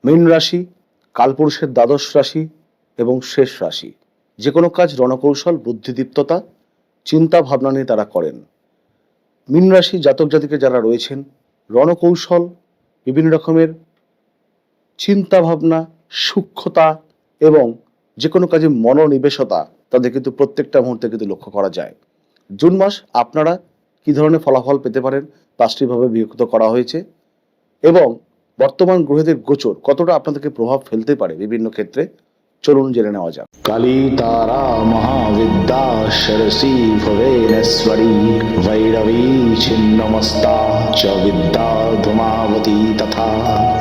মীন রাশি কালপুরুষের দ্বাদশ রাশি এবং শেষ রাশি। যে কোনো কাজ রণকৌশল, বুদ্ধিদীপ্ততা, চিন্তা ভাবনা নিয়ে তারা করেন। মীন রাশি জাতক জাতিকে যারা রয়েছেন, রণকৌশল, বিভিন্ন রকমের চিন্তা ভাবনা, সূক্ষ্মতা এবং যে কোনো কাজে মনোনিবেশতা তাদের কিন্তু প্রত্যেকটা মুহূর্তে কিন্তু লক্ষ্য করা যায়। জুন মাস আপনারা কি ধরনের ফলাফল পেতে পারেন 5টি ভাবে বিভক্ত করা হয়েছে এবং বর্তমান গ্রহদের গোচর কতটা আপনাদেরকে প্রভাব ফেলতে পারে বিভিন্ন ক্ষেত্রে, চলুন জেনে নেওয়া যাক। কালী তারা মহাবিদ্যা সরসী ভুবনেশ্বরী ভৈরবী ছিন্নমস্তা চ বিদ্যা ধূমাবতী তথা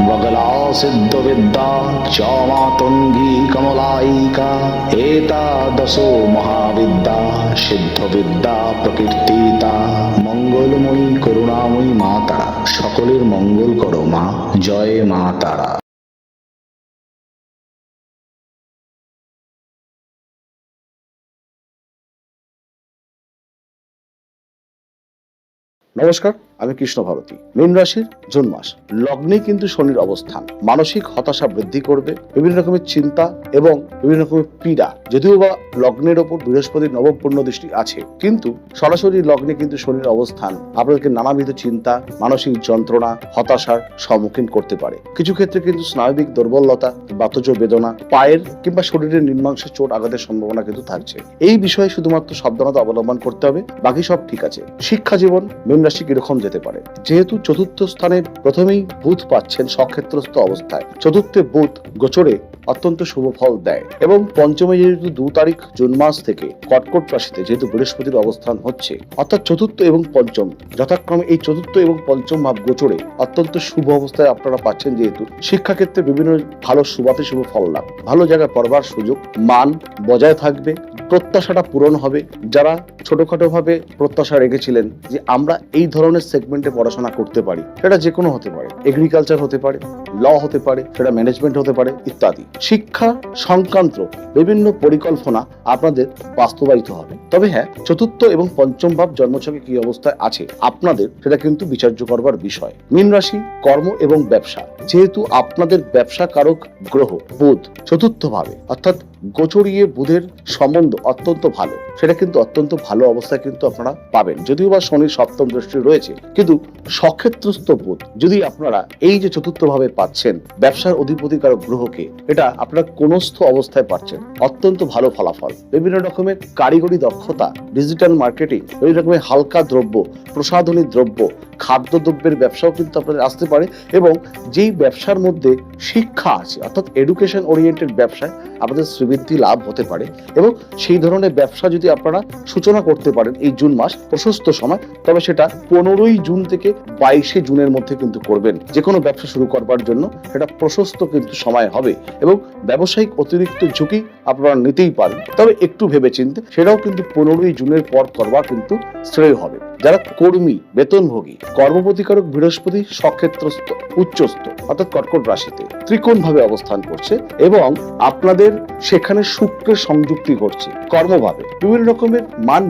বগলা সিদ্ধ বিদ্যা চ মাতঙ্গী কমলায়িকা এতাদশো মহাবিদ্যা সিদ্ধ বিদ্যা প্রকীর্তিতা। মঙ্গলময়ী করুণাময়ী মা তারা, সকলের মঙ্গল করো মা। জয় মা তারা। নমস্কার, আমি কৃষ্ণ ভারতী। মীন রাশির জুন মাস লগ্নে কিন্তু শনির অবস্থান মানসিক হতাশা বৃদ্ধি করবে, বিভিন্ন রকমের চিন্তা এবং বিভিন্ন রকমের পীড়া। যদিও বা লগ্নের ওপর বৃহস্পতির নবম পূর্ণ দৃষ্টি আছে, কিন্তু সরাসরি লগ্নে কিন্তু শনির অবস্থান আপনাদেরকে নানাবিধ চিন্তা, মানসিক যন্ত্রণা, হতাশার সম্মুখীন করতে পারে। কিছু ক্ষেত্রে কিন্তু স্নায়বিক দুর্বলতা, বাতজ বেদনা, পায়ের কিংবা শরীরের নির্মাংসে চোট আঘাতের সম্ভাবনা কিন্তু থাকছে। এই বিষয়ে শুধুমাত্র সাবধানতা অবলম্বন করতে হবে, বাকি সব ঠিক আছে। শিক্ষা জীবন মীন রাশি কিরকম যেতে পারে? যেহেতু চতুর্থ স্থানে প্রথমেই বুধ পাচ্ছেন সক্ষেত্রস্থ অবস্থায়, চতুর্থে বুধ গোচরে অত্যন্ত শুভ ফল দেয় এবং পঞ্চমে যেহেতু 2 তারিখ জুন মাস থেকে কর্কট রাশিতে যেহেতু বৃহস্পতির অবস্থান হচ্ছে, অর্থাৎ চতুর্থ এবং পঞ্চম যথাক্রমে এই চতুর্থ এবং পঞ্চম ভাব গোচরে অত্যন্ত শুভ অবস্থায় আপনারা পাচ্ছেন। যেহেতু শিক্ষাক্ষেত্রে বিভিন্ন ভালো শুভাতে শুভ ফল লাভ, ভালো জায়গায় পড়বার সুযোগ, মান বজায় থাকবে, প্রত্যাশাটা পূরণ হবে। যারা ছোটখাটো ভাবে প্রত্যাশা রেখেছিলেন যে আমরা এই ধরনের সেগমেন্টে পড়াশোনা করতে পারি, সেটা যে কোনো হতে পারে, এগ্রিকালচার হতে পারে, ল হতে পারে, সেটা ম্যানেজমেন্ট হতে পারে ইত্যাদি। শিক্ষা সংক্রান্ত বিভিন্ন পরিকল্পনা আপনাদের বাস্তবায়িত হবে। তবে হ্যাঁ, চতুর্থ এবং পঞ্চম ভাব জন্মছকে কি অবস্থায় আছে আপনাদের, সেটা কিন্তু বিচার্য করবার বিষয়। মীন রাশি কর্ম এবং ব্যবসা, যেহেতু আপনাদের ব্যবসা কারক গ্রহ বুধ চতুর্থ ভাবে, অর্থাৎ গোচরিয়ে বুধের সম্বন্ধ অত্যন্ত ভালো, সেটা কিন্তু অত্যন্ত ভালো অবস্থায় কিন্তু আপনারা পাবেন। যদিও বা শনির সপ্তম দৃষ্টি রয়েছে, কিন্তু সক্ষেত্রস্থ বুধ যদি আপনারা এই যে চতুর্থ ভাবে পাচ্ছেন ব্যবসার অধিপতিকারক গ্রহকে, এটা আপনারা কোনস্থ অবস্থায় পাচ্ছেন, অত্যন্ত ভালো ফলাফল। বিভিন্ন রকমের কারিগরি দক্ষতা, ডিজিটাল মার্কেটিং, বিভিন্ন রকমের হালকা দ্রব্য, প্রসাধনী দ্রব্য, খাদ্যদ্রব্যের ব্যবসাও কিন্তু আপনাদের আসতে পারে এবং যেই ব্যবসার মধ্যে শিক্ষা আছে, অর্থাৎ এডুকেশন ওরিয়েন্টেড ব্যবসায় আপনাদের শ্রীবৃদ্ধি লাভ হতে পারে এবং সেই ধরনের ব্যবসা যদি আপনারা সূচনা করতে পারেন এই জুন মাস প্রশস্ত সময়, তবে সেটা 15ই জুন থেকে 22শে জুনের মধ্যে কিন্তু করবেন। যে কোনো ব্যবসা শুরু করবার জন্য সেটা প্রশস্ত কিন্তু সময় হবে এবং ব্যবসায়িক অতিরিক্ত ঝুঁকি আপনারা নিতেই পারেন, তবে একটু ভেবেচিন্তে সেটাও কিন্তু 15ই জুনের পর করবা কিন্তু শ্রেয় হবে। যারা কর্মী, বেতনভোগী, কর্মপ্রতিকারক বৃহস্পতি সক্ষেত্রস্থ উচ্চস্থ অর্থাৎ কর্কট রাশিতে ত্রিকোণ ভাবে অবস্থান করছে এবং আপনাদের সেখানে শুক্রের সংযুক্তি ঘটছে। কর্মভাবে বিভিন্ন রকমের মান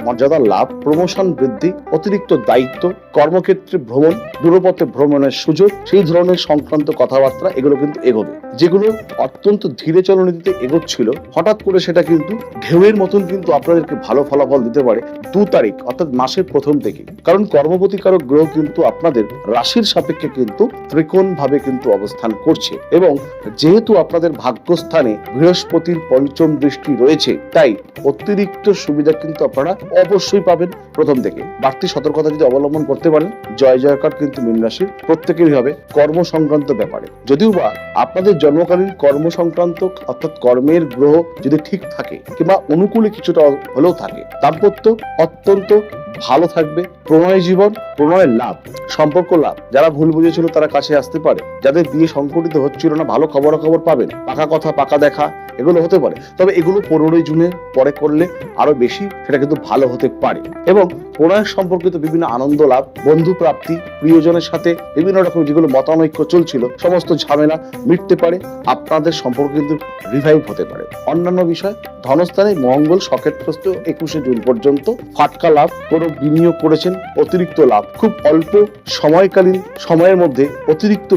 মর্যাদা লাভ, প্রমোশন বৃদ্ধি, অতিরিক্ত দায়িত্ব, কর্মক্ষেত্রে ভ্রমণ, দূরপথে ভ্রমণের সুযোগ, সেই ধরনের সংক্রান্ত কথাবার্তা এগুলো কিন্তু এগোবে। যেগুলো অত্যন্ত ধীরে চলনীতিতে এগোচ্ছিল, হঠাৎ করে সেটা কিন্তু ঢেউয়ের মতন কিন্তু আপনাদেরকে ভালো ফলাফল দিতে পারে 2 তারিখ অর্থাৎ মাসের প্রথম থেকে। কারণ কর্মপ্রতিকারক গ্রহ কিন্তু আপনাদের রাশির সাপেক্ষে কিন্তু ত্রিকোণ ভাবে কিন্তু অবস্থান করছে এবং যেহেতু আপনাদের ভাগ্যস্থানে বৃহস্পতির পঞ্চম দৃষ্টি রয়েছে, তাই অতিরিক্ত সুবিধা কিন্তু আপনারা অবশ্যই পাবেন প্রথম থেকে। বাড়তি সতর্কতা যদি অবলম্বন করতে পারেন, জয় জয়কার কিন্তু মীন রাশির প্রত্যেকেরই হবে কর্ম সংক্রান্ত ব্যাপারে। যদিও বা আপনাদের জন্মকালীন কর্ম সংক্রান্ত অর্থাৎ কর্মের গ্রহ যদি ঠিক থাকে কিংবা অনুকূলে কিছুটা হলেও থাকে, দাম্পত্য অত্যন্ত ভালো থাকবে, প্রণয় জীবন, প্রণয়ের লাভ, সম্পর্ক লাভ, যারা ভুল বুঝেছিল তারা কাছে আসতে পারে, যাদের বিয়ে সংঘটিত হচ্ছিল না ভালো খবর পাবেন, পাকা কথা পাকা দেখা এগুলো হতে পারে। তবে এগুলো 15ই জুনের পরে করলে আরো বেশি সেটা কিন্তু ভালো হতে পারে এবং প্রণয় সম্পর্কিত বিভিন্ন আনন্দ লাভ, বন্ধু প্রাপ্তি, প্রিয়জনের সাথে বিভিন্ন রকম যেগুলো মতানৈক্য চলছিল সমস্ত ঝামেলা মিটতে পারে, আপনাদের সম্পর্ক কিন্তু রিভাইভ হতে পারে। অন্যান্য বিষয় ধনস্থানে মঙ্গল সক্ষেত্রস্থ 21শে জুন পর্যন্ত, ফাটকা লাভ, কোনো বিনিয়োগ করেছেন অতিরিক্ত লাভ, খুব অল্প সময়কালীন সময়ের মধ্যে অতিরিক্ত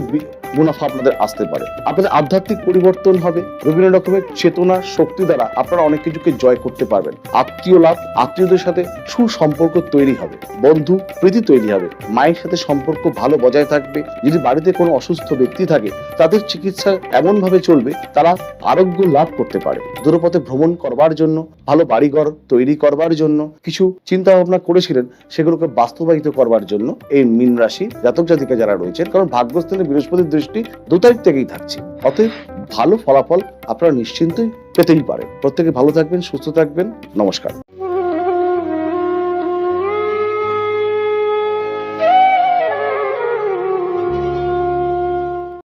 মুনাফা আপনাদের আসতে পারে। আপনাদের আধ্যাত্মিক পরিবর্তন হবে, বিভিন্ন রকমের চেতনা শক্তি দ্বারা আপনারা অনেক কিছুকে জয় করতে পারবেন। আত্মীয় লাভ, আত্মীয়দের সাথে সুসম্পর্ক তৈরি হবে, বন্ধু প্রীতি তৈরি হবে, মায়ের সাথে সম্পর্ক ভালো বজায় থাকবে। যদি বাড়িতে কোনো অসুস্থ ব্যক্তি থাকে তাদের চিকিৎসা এমন ভাবে চলবে তারা আরোগ্য লাভ করতে পারে। দূরপথে ভ্রমণ করবার জন্য, ভালো বাড়িঘর তৈরি করবার জন্য কিছু চিন্তা ভাবনা করেছিলেন, সেগুলোকে বাস্তবায়িত করবার জন্য এই মীন রাশি জাতক জাতিকা যারা রয়েছেন, কারণ ভাগ্যস্থানে বৃহস্পতির দৃষ্টি 2 তারিখ থেকেই থাকছে, অতএব ভালো ফলাফল আপনারা নিশ্চিন্তই পেতেই পারেন। প্রত্যেকে ভালো থাকবেন, সুস্থ থাকবেন। নমস্কার।